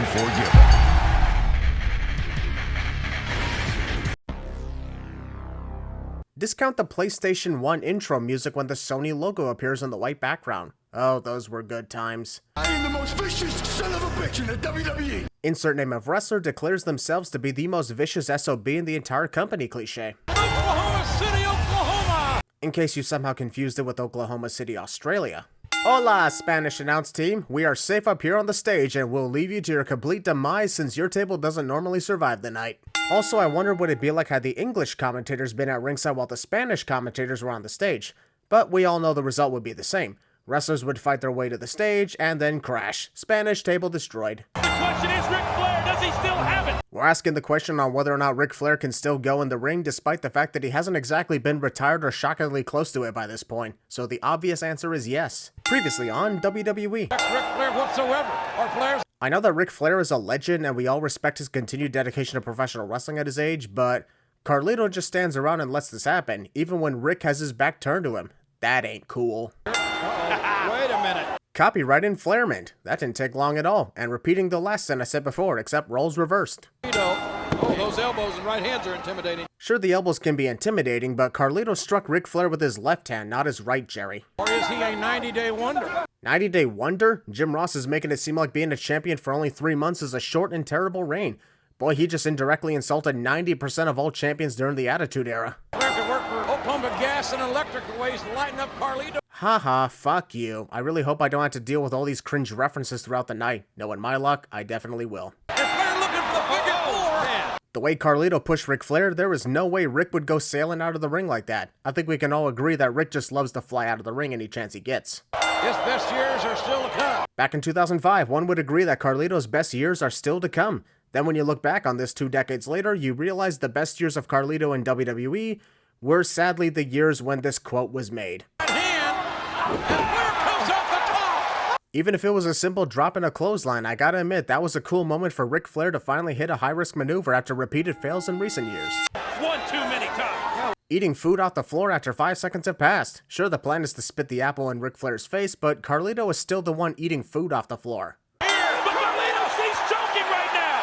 Unforgiven. Discount the PlayStation 1 intro music when the Sony logo appears on the white background. Oh, those were good times. I am the most vicious son of a bitch in the WWE. Insert name of wrestler declares themselves to be the most vicious SOB in the entire company cliche. Oklahoma City, Oklahoma! In case you somehow confused it with Oklahoma City, Australia. Hola, Spanish announce team. We are safe up here on the stage and we'll leave you to your complete demise since your table doesn't normally survive the night. Also, I wonder what it'd be like had the English commentators been at ringside while the Spanish commentators were on the stage. But we all know the result would be the same. Wrestlers would fight their way to the stage and then crash. Spanish table destroyed. The question is, Ric Flair, does he still have it? We're asking the question on whether or not Ric Flair can still go in the ring despite the fact that he hasn't exactly been retired or shockingly close to it by this point. So the obvious answer is yes. Previously on WWE. Ric Flair whatsoever, or Flair's. I know that Ric Flair is a legend and we all respect his continued dedication to professional wrestling at his age, but Carlito just stands around and lets this happen, even when Ric has his back turned to him. That ain't cool. Wait a minute. Copyright in Flairment. That didn't take long at all, and repeating the last sentence I said before, except roles reversed. Oh, those elbows and right hands are intimidating. Sure, the elbows can be intimidating, but Carlito struck Ric Flair with his left hand, not his right, Jerry. Or is he a 90-day wonder? 90-day wonder? Jim Ross is making it seem like being a champion for only 3 months is a short and terrible reign. Boy, he just indirectly insulted 90% of all champions during the Attitude Era. Flair could work for Oklahoma Gas and Electric ways to lighten up Carlito. Haha, fuck you. I really hope I don't have to deal with all these cringe references throughout the night. Knowing my luck, I definitely will. Is Flair looking for the figure four? The way Carlito pushed Ric Flair, there was no way Ric would go sailing out of the ring like that. I think we can all agree that Ric just loves to fly out of the ring any chance he gets. His best years are still to come. Back in 2005, one would agree that Carlito's best years are still to come. Then when you look back on this 2 decades later, you realize the best years of Carlito in WWE were sadly the years when this quote was made. Right hand, and Flair comes off the top. Even if it was a simple drop in a clothesline, I gotta admit that was a cool moment for Ric Flair to finally hit a high-risk maneuver after repeated fails in recent years. One too many times. Eating food off the floor after 5 seconds have passed. Sure, the plan is to spit the apple in Ric Flair's face, but Carlito is still the one eating food off the floor.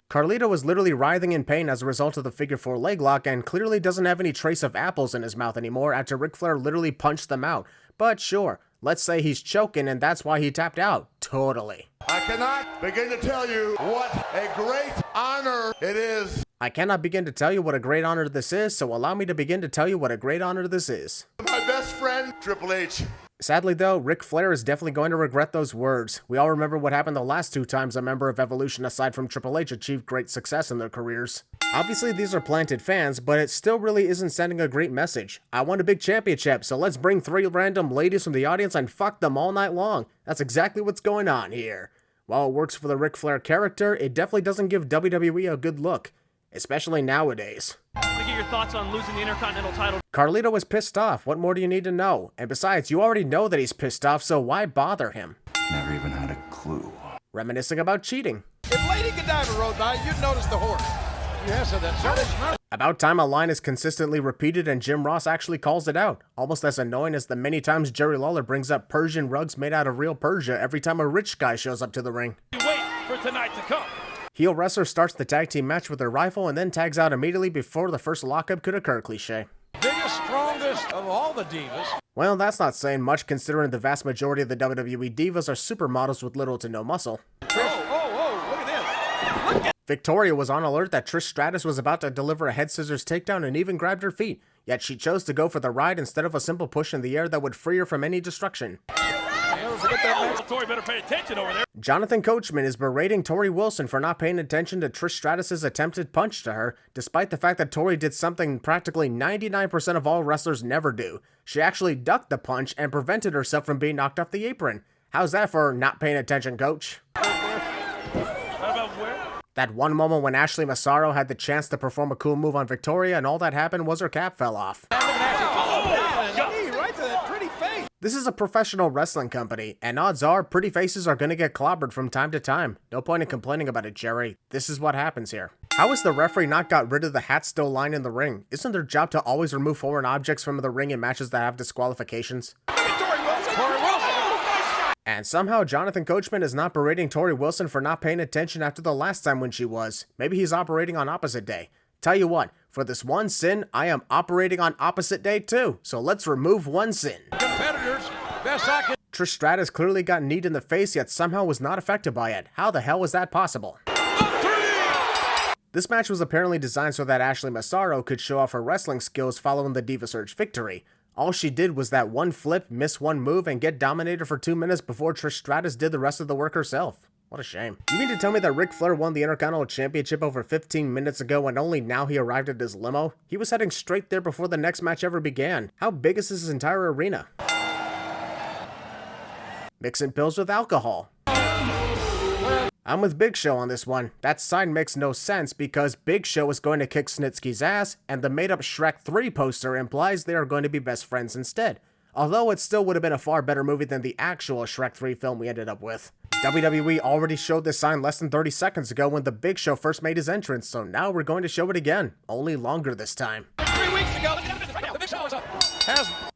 Carlito was literally writhing in pain as a result of the figure 4 leg lock and clearly doesn't have any trace of apples in his mouth anymore after Ric Flair literally punched them out. But sure, let's say he's choking and that's why he tapped out. Totally. I cannot begin to tell you what a great honor it is. I cannot begin to tell you what a great honor this is, so allow me to begin to tell you what a great honor this is. My best friend, Triple H. Sadly though, Ric Flair is definitely going to regret those words. We all remember what happened the last 2 times a member of Evolution aside from Triple H achieved great success in their careers. Obviously these are planted fans, but it still really isn't sending a great message. I won a big championship, so let's bring 3 random ladies from the audience and fuck them all night long. That's exactly what's going on here. While it works for the Ric Flair character, it definitely doesn't give WWE a good look. Especially nowadays. To get your thoughts on losing the Intercontinental title. Carlito was pissed off. What more do you need to know? And besides, you already know that he's pissed off, so why bother him? Never even had a clue. Reminiscing about cheating. If Lady Godiva rode by, you'd notice the horse. Yes, so that's so. About time a line is consistently repeated and Jim Ross actually calls it out. Almost as annoying as the many times Jerry Lawler brings up Persian rugs made out of real Persia every time a rich guy shows up to the ring. Wait for tonight to come. Heel wrestler starts the tag team match with their rifle and then tags out immediately before the first lockup could occur cliche. Biggest, strongest of all the divas. Well, that's not saying much considering the vast majority of the WWE divas are supermodels with little to no muscle. Oh, look at this. Look at Victoria was on alert that Trish Stratus was about to deliver a head scissors takedown and even grabbed her feet, yet she chose to go for the ride instead of a simple push in the air that would free her from any destruction. Tori better pay attention over there. Jonathan Coachman is berating Tori Wilson for not paying attention to Trish Stratus's attempted punch to her, despite the fact that Tori did something practically 99% of all wrestlers never do. She actually ducked the punch and prevented herself from being knocked off the apron. How's that for not paying attention, coach? That one moment when Ashley Massaro had the chance to perform a cool move on Victoria and all that happened was her cap fell off. This is a professional wrestling company, and odds are pretty faces are gonna get clobbered from time to time. No point in complaining about it, Jerry. This is what happens here. How has the referee not got rid of the hat still lying in the ring? Isn't their job to always remove foreign objects from the ring in matches that have disqualifications? And somehow Jonathan Coachman is not berating Tori Wilson for not paying attention after the last time when she was. Maybe he's operating on opposite day. Tell you what, for this one sin, I am operating on opposite day too. So let's remove one sin. Competitors, best I can. Trish Stratus clearly got kneed in the face, yet somehow was not affected by it. How the hell was that possible? This match was apparently designed so that Ashley Massaro could show off her wrestling skills following the Diva Surge victory. All she did was that one flip, miss one move, and get dominated for 2 minutes before Trish Stratus did the rest of the work herself. What a shame. You mean to tell me that Ric Flair won the Intercontinental Championship over 15 minutes ago and only now he arrived at his limo? He was heading straight there before the next match ever began. How big is this entire arena? Mixing pills with alcohol. I'm with Big Show on this one. That sign makes no sense because Big Show is going to kick Snitsky's ass, and the made-up Shrek 3 poster implies they are going to be best friends instead. Although it still would have been a far better movie than the actual Shrek 3 film we ended up with. WWE already showed this sign less than 30 seconds ago when the Big Show first made his entrance, so now we're going to show it again. Only longer this time. 3 weeks ago, right now, the Big Show is up.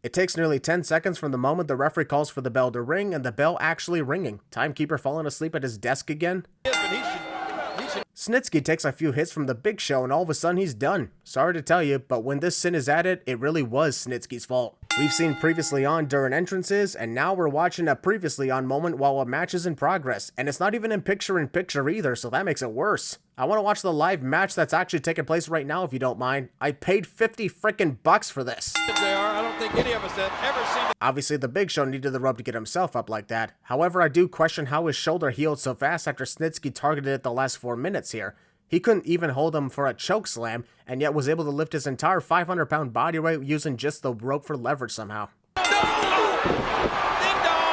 It takes nearly 10 seconds from the moment the referee calls for the bell to ring and the bell actually ringing. Timekeeper falling asleep at his desk again. Snitsky takes a few hits from the Big Show and all of a sudden he's done. Sorry to tell you, but when this sin is added, it really was Snitsky's fault. We've seen previously on during entrances, and now we're watching a previously on moment while a match is in progress, and it's not even in picture either, so that makes it worse. I want to watch the live match that's actually taking place right now if you don't mind. I paid 50 frickin' bucks for this. I don't think any of us have ever seen it. Obviously, the Big Show needed the rope to get himself up like that. However, I do question how his shoulder healed so fast after Snitsky targeted it the last 4 minutes here. He couldn't even hold him for a choke slam, and yet was able to lift his entire 500-pound body weight using just the rope for leverage somehow.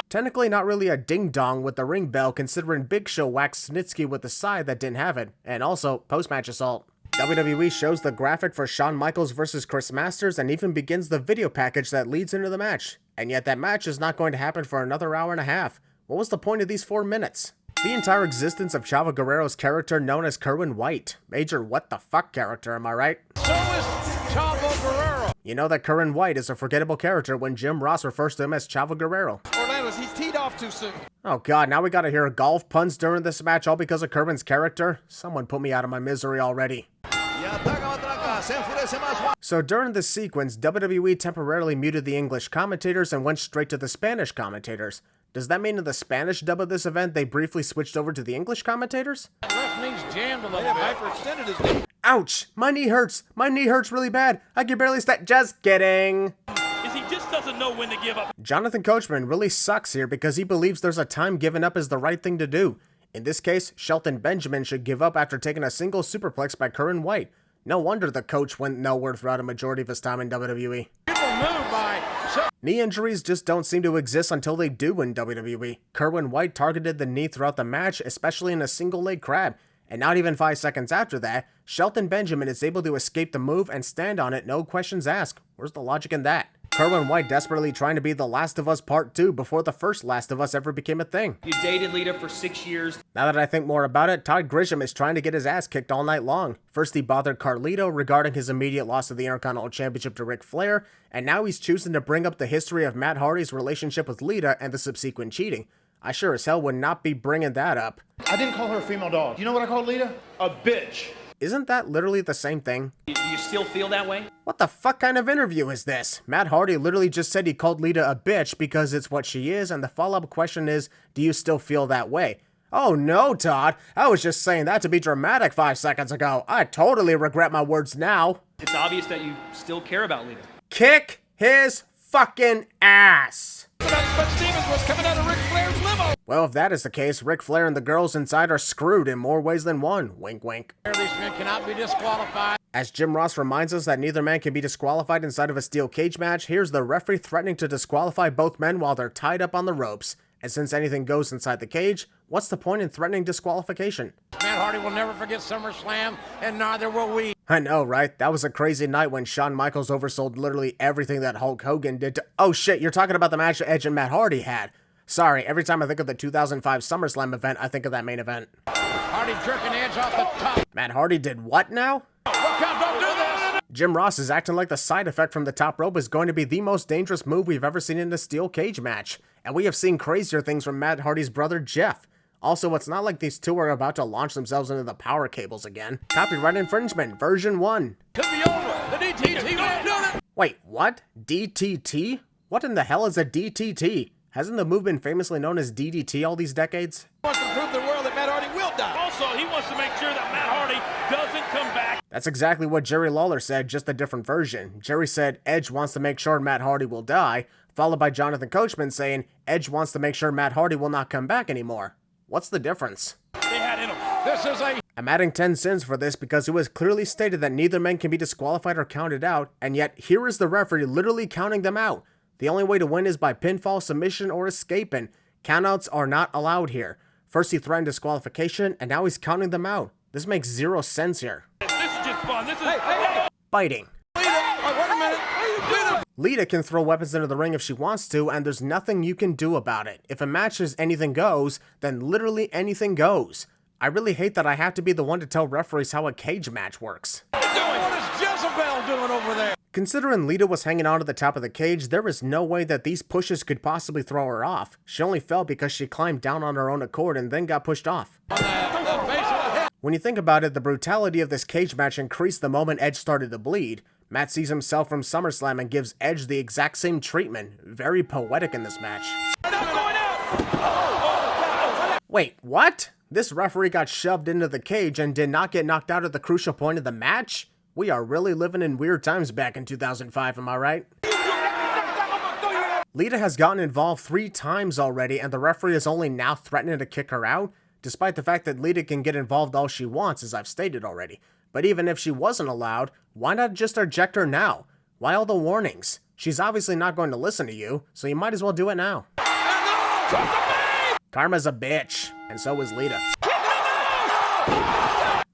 Technically not really a ding-dong with the ring bell considering Big Show waxed Snitsky with the side that didn't have it, and also post-match assault. WWE shows the graphic for Shawn Michaels versus Chris Masters and even begins the video package that leads into the match. And yet that match is not going to happen for another hour and a half. What was the point of these 4 minutes? The entire existence of Chavo Guerrero's character known as Kerwin White. Major what the fuck character, am I right? So is Chavo Guerrero. You know that Kerwin White is a forgettable character when Jim Ross refers to him as Chavo Guerrero. Orlando's, he's teed off too soon. Oh god, now we gotta hear golf puns during this match all because of Kerwin's character? Someone put me out of my misery already. So during this sequence, WWE temporarily muted the English commentators and went straight to the Spanish commentators. Does that mean in the Spanish dub of this event, they briefly switched over to the English commentators? The left knee's jammed a little bit. Hyperextended his knee. Ouch! My knee hurts! My knee hurts really bad! I can barely stand. Just kidding! Is he just doesn't know when to give up? Jonathan Coachman really sucks here because he believes there's a time giving up is the right thing to do. In this case, Shelton Benjamin should give up after taking a single superplex by Kerwin White. No wonder the coach went nowhere throughout a majority of his time in WWE. Knee injuries just don't seem to exist until they do in WWE. Kerwin White targeted the knee throughout the match, especially in a single leg crab. And not even 5 seconds after that, Shelton Benjamin is able to escape the move and stand on it, no questions asked. Where's the logic in that? Kerwin White desperately trying to be The Last of Us Part 2 before the first Last of Us ever became a thing. You dated Lita for 6 years. Now that I think more about it, Todd Grisham is trying to get his ass kicked all night long. First he bothered Carlito regarding his immediate loss of the Intercontinental Championship to Ric Flair, and now he's choosing to bring up the history of Matt Hardy's relationship with Lita and the subsequent cheating. I sure as hell would not be bringing that up. I didn't call her a female dog. You know what I called Lita? A bitch. Isn't that literally the same thing? Do you still feel that way? What the fuck kind of interview is this? Matt Hardy literally just said he called Lita a bitch because it's what she is, and the follow-up question is, do you still feel that way? Oh no, Todd. I was just saying that to be dramatic 5 seconds ago. I totally regret my words now. It's obvious that you still care about Lita. Kick his fucking ass. But Stevens was coming out of Ric Flair's limo. Well, if that is the case, Ric Flair and the girls inside are screwed in more ways than one. Wink, wink. These men cannot be disqualified. As Jim Ross reminds us that neither man can be disqualified inside of a steel cage match, here's the referee threatening to disqualify both men while they're tied up on the ropes. And since anything goes inside the cage, what's the point in threatening disqualification? Matt Hardy will never forget SummerSlam, and neither will we. I know, right? That was a crazy night when Shawn Michaels oversold literally everything that Hulk Hogan did to— Oh shit, you're talking about the match Edge and Matt Hardy had. Sorry, every time I think of the 2005 SummerSlam event, I think of that main event. Hardy jerking Edge off the top. Matt Hardy did what now? Look out, don't do this! Jim Ross is acting like the side effect from the top rope is going to be the most dangerous move we've ever seen in a steel cage match. And we have seen crazier things from Matt Hardy's brother Jeff. Also, it's not like these two are about to launch themselves into the power cables again. Copyright infringement, version 1. Could be over. The DTT. Wait, what? DTT? What in the hell is a DTT? Hasn't the move been famously known as DDT all these decades? He wants to prove to the world that Matt Hardy will die. Also, he wants to make sure that Matt Hardy doesn't come back. That's exactly what Jerry Lawler said, just a different version. Jerry said Edge wants to make sure Matt Hardy will die, followed by Jonathan Coachman saying Edge wants to make sure Matt Hardy will not come back anymore. What's the difference? They had in him. This is a... I'm adding 10 sins for this because it was clearly stated that neither man can be disqualified or counted out, and yet here is the referee literally counting them out. The only way to win is by pinfall, submission, or escaping. Countouts are not allowed here. First he threatened disqualification, and now he's counting them out. This makes zero sense here. This is just fun. This is... Biting. Wait a minute. Lita can throw weapons into the ring if she wants to, and there's nothing you can do about it. If a match is anything goes, then literally anything goes. I really hate that I have to be the one to tell referees how a cage match works. What is Jezebel doing over there? Considering Lita was hanging on to the top of the cage, there is no way that these pushes could possibly throw her off. She only fell because she climbed down on her own accord and then got pushed off. When you think about it, the brutality of this cage match increased the moment Edge started to bleed. Matt sees himself from SummerSlam and gives Edge the exact same treatment. Very poetic in this match. Wait, what? This referee got shoved into the cage and did not get knocked out at the crucial point of the match? We are really living in weird times back in 2005, am I right? Lita has gotten involved 3 times already, and the referee is only now threatening to kick her out, despite the fact that Lita can get involved all she wants, as I've stated already. But even if she wasn't allowed, why not just eject her now? Why all the warnings? She's obviously not going to listen to you, so you might as well do it now. Karma's a bitch, and so is Lita.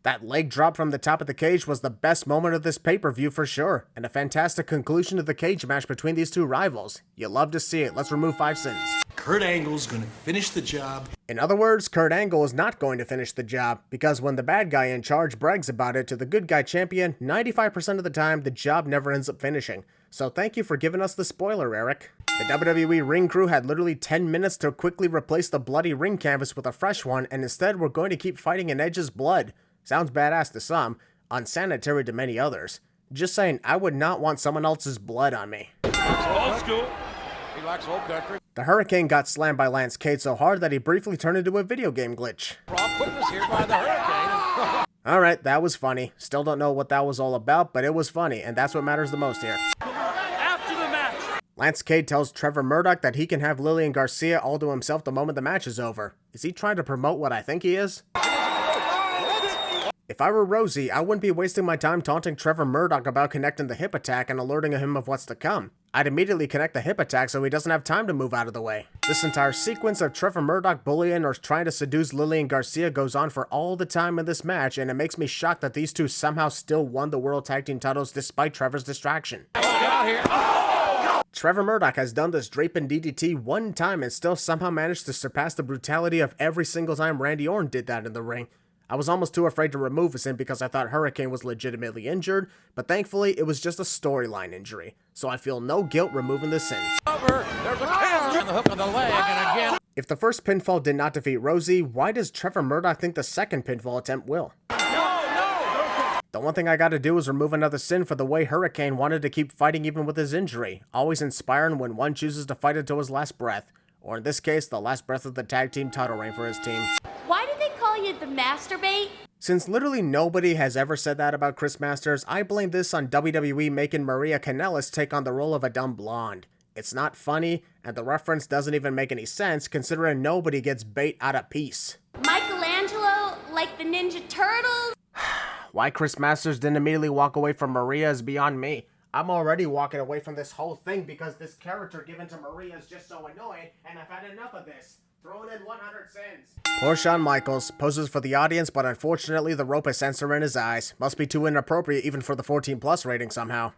That leg drop from the top of the cage was the best moment of this pay-per-view for sure, and a fantastic conclusion to the cage match between these two rivals. You love to see it. Let's remove 5 sins. Kurt Angle's gonna finish the job. In other words, Kurt Angle is not going to finish the job, because when the bad guy in charge brags about it to the good guy champion, 95% of the time, the job never ends up finishing. So thank you for giving us the spoiler, Eric. The WWE ring crew had literally 10 minutes to quickly replace the bloody ring canvas with a fresh one, and instead we're going to keep fighting in Edge's blood. Sounds badass to some, unsanitary to many others. Just saying, I would not want someone else's blood on me. Old school. He likes old country. The Hurricane got slammed by Lance Cade so hard that he briefly turned into a video game glitch. Rob putting us here by the Hurricane. Alright, that was funny. Still don't know what that was all about, but it was funny, and that's what matters the most here. After the match. Lance Cade tells Trevor Murdoch that he can have Lillian Garcia all to himself the moment the match is over. Is he trying to promote what I think he is? If I were Rosie, I wouldn't be wasting my time taunting Trevor Murdoch about connecting the hip attack and alerting him of what's to come. I'd immediately connect the hip attack so he doesn't have time to move out of the way. This entire sequence of Trevor Murdoch bullying or trying to seduce Lillian Garcia goes on for all the time in this match, and it makes me shocked that these two somehow still won the World Tag Team titles despite Trevor's distraction. Trevor Murdoch has done this draping DDT 1 time and still somehow managed to surpass the brutality of every single time Randy Orton did that in the ring. I was almost too afraid to remove his in because I thought Hurricane was legitimately injured, but thankfully it was just a storyline injury, so I feel no guilt removing this in. There's a counter on the hook of the leg, and again. If the first pinfall did not defeat Rosie, why does Trevor Murdoch think the second pinfall attempt will? The one thing I gotta do is remove another sin for the way Hurricane wanted to keep fighting even with his injury, always inspiring when one chooses to fight until his last breath, or in this case, the last breath of the tag team title reign for his team. Why do they call you the masturbate? Since literally nobody has ever said that about Chris Masters, I blame this on WWE making Maria Kanellis take on the role of a dumb blonde. It's not funny, and the reference doesn't even make any sense considering nobody gets bait out of piece. Michelangelo, like the Ninja Turtles? Why Chris Masters didn't immediately walk away from Maria is beyond me. I'm already walking away from this whole thing because this character given to Maria is just so annoying, and I've had enough of this. Throwing in 100 sins. Poor Shawn Michaels poses for the audience, but unfortunately the rope is censoring his eyes. Must be too inappropriate even for the 14+ rating somehow.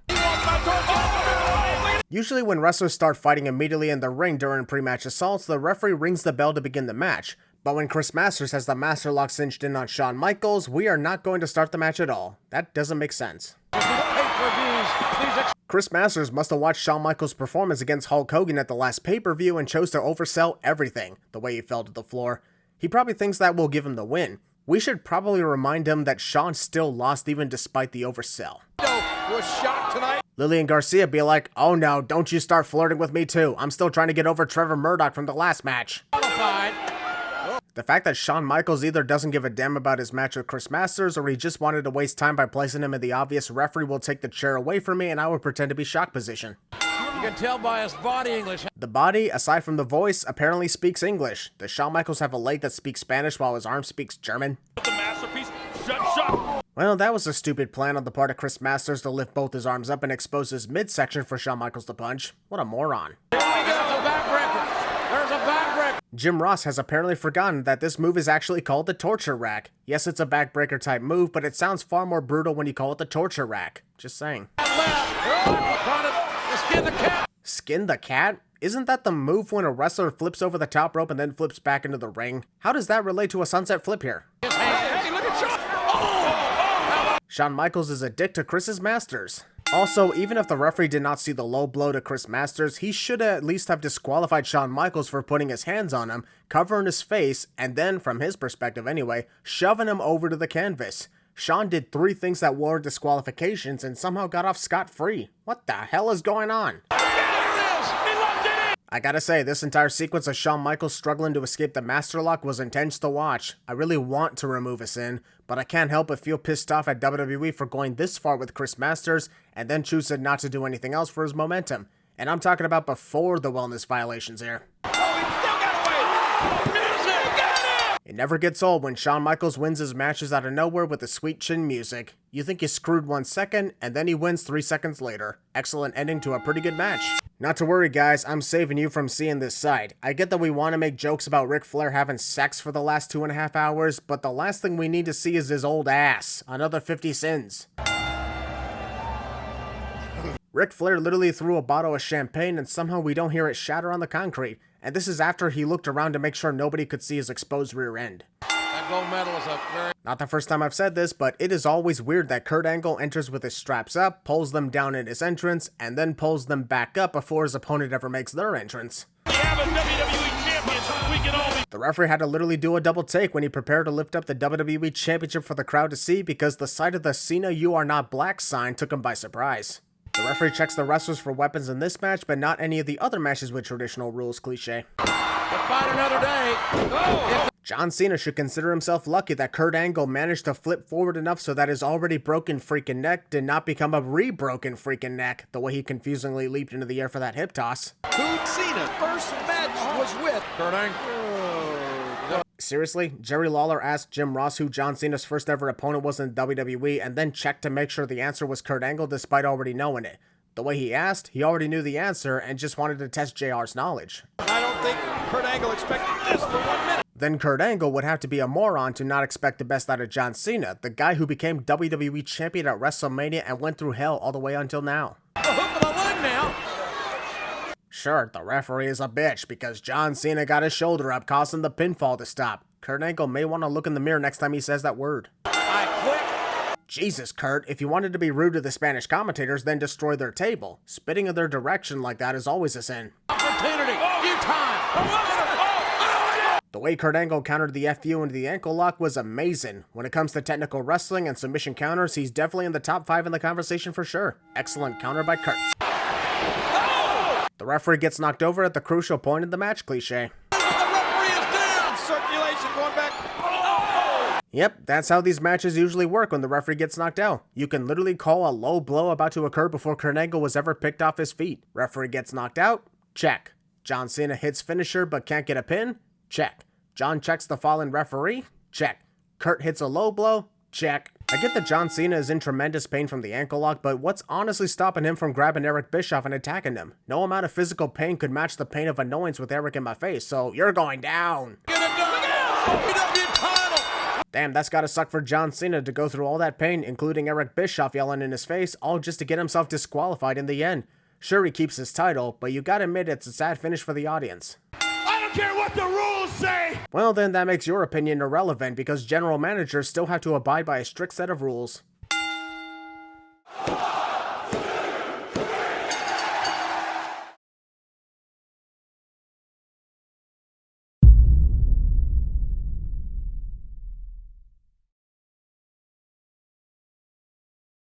Usually when wrestlers start fighting immediately in the ring during pre-match assaults, the referee rings the bell to begin the match. But when Chris Masters has the Master Lock cinched in on Shawn Michaels, we are not going to start the match at all. That doesn't make sense. Chris Masters must have watched Shawn Michaels' performance against Hulk Hogan at the last pay-per-view and chose to oversell everything, the way he fell to the floor. He probably thinks that will give him the win. We should probably remind him that Shawn still lost even despite the oversell. Was shocked tonight. Lillian Garcia be like, oh no, don't you start flirting with me too. I'm still trying to get over Trevor Murdoch from the last match. The fact that Shawn Michaels either doesn't give a damn about his match with Chris Masters or he just wanted to waste time by placing him in the obvious referee will take the chair away from me and I would pretend to be shock position. You can tell by his body English. The body, aside from the voice, apparently speaks English. Does Shawn Michaels have a leg that speaks Spanish while his arm speaks German? The masterpiece. Shut. Well, that was a stupid plan on the part of Chris Masters to lift both his arms up and expose his midsection for Shawn Michaels to punch. What a moron. There's a backbreaker. There's a backbreaker. Jim Ross has apparently forgotten that this move is actually called the torture rack. Yes, it's a backbreaker type move, but it sounds far more brutal when you call it the torture rack. Just saying. Skin the cat. Skin the cat? Isn't that the move when a wrestler flips over the top rope and then flips back into the ring? How does that relate to a sunset flip here? Hey, look at Shawn. Shawn Michaels is a dick to Chris's Masters. Also, even if the referee did not see the low blow to Chris Masters, he should at least have disqualified Shawn Michaels for putting his hands on him, covering his face, and then, from his perspective anyway, shoving him over to the canvas. Shawn did 3 things that warrant disqualifications and somehow got off scot-free. What the hell is going on? I gotta say, this entire sequence of Shawn Michaels struggling to escape the Master Lock was intense to watch. I really want to remove a sin, but I can't help but feel pissed off at WWE for going this far with Chris Masters and then choosing not to do anything else for his momentum. And I'm talking about before the wellness violations here. It never gets old when Shawn Michaels wins his matches out of nowhere with the sweet chin music. You think you screwed 1 second, and then he wins 3 seconds later. Excellent ending to a pretty good match. Not to worry guys, I'm saving you from seeing this side. I get that we want to make jokes about Ric Flair having sex for the last 2.5 hours, but the last thing we need to see is his old ass. Another 50 sins. Ric Flair literally threw a bottle of champagne and somehow we don't hear it shatter on the concrete. And this is after he looked around to make sure nobody could see his exposed rear end. That gold medal is a very... Not the first time I've said this, but it is always weird that Kurt Angle enters with his straps up, pulls them down in his entrance, and then pulls them back up before his opponent ever makes their entrance. We have a WWE champion. We can all be... The referee had to literally do a double take when he prepared to lift up the WWE Championship for the crowd to see because the sight of the Cena "You Are Not Black" sign took him by surprise. The referee checks the wrestlers for weapons in this match, but not any of the other matches with traditional rules cliche. Fight another day. Oh. John Cena should consider himself lucky that Kurt Angle managed to flip forward enough so that his already broken freaking neck did not become a re-broken freaking neck, the way he confusingly leaped into the air for that hip toss. Who Cena first match was with Kurt Angle. Seriously? Jerry Lawler asked Jim Ross who John Cena's first ever opponent was in WWE and then checked to make sure the answer was Kurt Angle despite already knowing it. The way he asked, he already knew the answer and just wanted to test JR's knowledge. I don't think Kurt Angle expected this for 1 minute. Then Kurt Angle would have to be a moron to not expect the best out of John Cena, the guy who became WWE champion at WrestleMania and went through hell all the way until now. The hook of the leg now. Sure, the referee is a bitch because John Cena got his shoulder up, causing the pinfall to stop. Kurt Angle may want to look in the mirror next time he says that word. I quit. Jesus, Kurt, if you wanted to be rude to the Spanish commentators, then destroy their table. Spitting in their direction like that is always a sin. Opportunity. Due time. The way Kurt Angle countered the FU into the ankle lock was amazing. When it comes to technical wrestling and submission counters, he's definitely in the top 5 in the conversation for sure. Excellent counter by Kurt. The referee gets knocked over at the crucial point in the match cliche. The referee is down. Circulation going back. Yep, that's how these matches usually work when the referee gets knocked out. You can literally call a low blow about to occur before Kurt Angle was ever picked off his feet. Referee gets knocked out? Check. John Cena hits finisher but can't get a pin? Check. John checks the fallen referee? Check. Kurt hits a low blow? Check. I get that John Cena is in tremendous pain from the ankle lock, but what's honestly stopping him from grabbing Eric Bischoff and attacking him? No amount of physical pain could match the pain of annoyance with Eric in my face, so you're going down. Get it done. WWE title. Damn, that's gotta suck for John Cena to go through all that pain, including Eric Bischoff yelling in his face, all just to get himself disqualified in the end. Sure, he keeps his title, but you gotta admit it's a sad finish for the audience. I don't care what the rules say! Well then, that makes your opinion irrelevant because general managers still have to abide by a strict set of rules.